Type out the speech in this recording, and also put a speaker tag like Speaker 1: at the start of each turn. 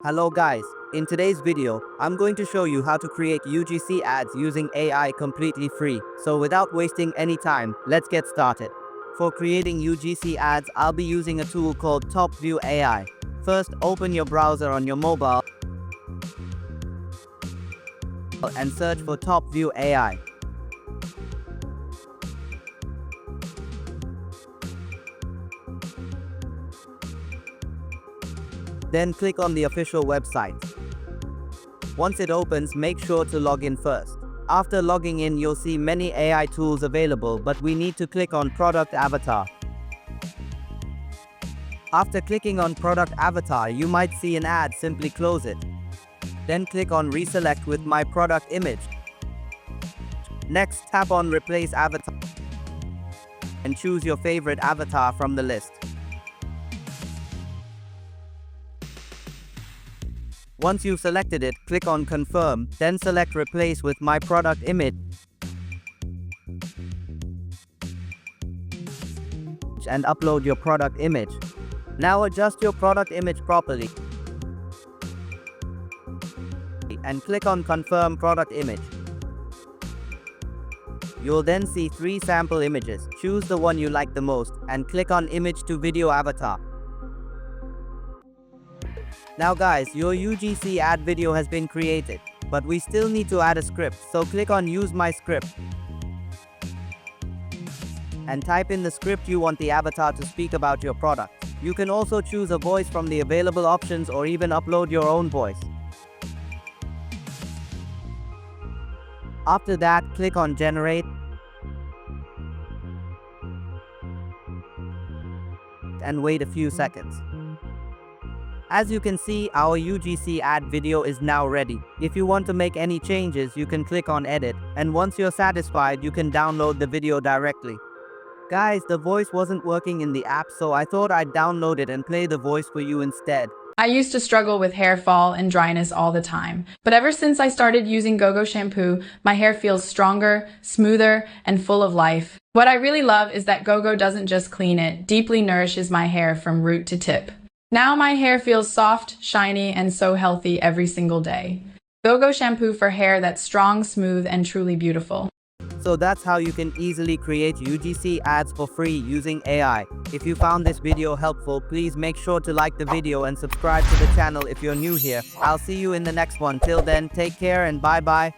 Speaker 1: Hello guys, in today's video, I'm going to show you how to create UGC ads using AI completely free. So without wasting any time, let's get started. For creating UGC ads, I'll be using a tool called Top View AI. First, open your browser on your mobile and search for Top View AI. Then click on the official website. Once it opens, make sure to log in first. After logging in, you'll see many AI tools available, but we need to click on Product Avatar. After clicking on Product Avatar, you might see an ad, simply close it. Then click on Reselect with My Product Image. Next, tap on Replace Avatar and choose your favorite avatar from the list. Once you've selected it, click on Confirm, then select Replace with My Product Image and upload your product image. Now adjust your product image properly and click on Confirm Product Image. You'll then see 3 sample images. Choose the one you like the most and click on Image to Video Avatar. Now guys, your UGC ad video has been created, but we still need to add a script, so click on Use My Script and type in the script you want the avatar to speak about your product. You can also choose a voice from the available options or even upload your own voice. After that, click on Generate and wait a few seconds. As you can see, our UGC ad video is now ready. If you want to make any changes, you can click on Edit, and once you're satisfied, you can download the video directly. Guys, the voice wasn't working in the app, so I thought I'd download it and play the voice for you instead.
Speaker 2: I used to struggle with hair fall and dryness all the time, but ever since I started using Guidzo shampoo, my hair feels stronger, smoother, and full of life. What I really love is that Guidzo doesn't just clean it, deeply nourishes my hair from root to tip. Now my hair feels soft, shiny, and so healthy every single day. Guidzo shampoo for hair that's strong, smooth, and truly beautiful.
Speaker 1: So that's how you can easily create UGC ads for free using AI. If you found this video helpful, please make sure to like the video and subscribe to the channel if you're new here. I'll see you in the next one. Till then, take care and bye-bye.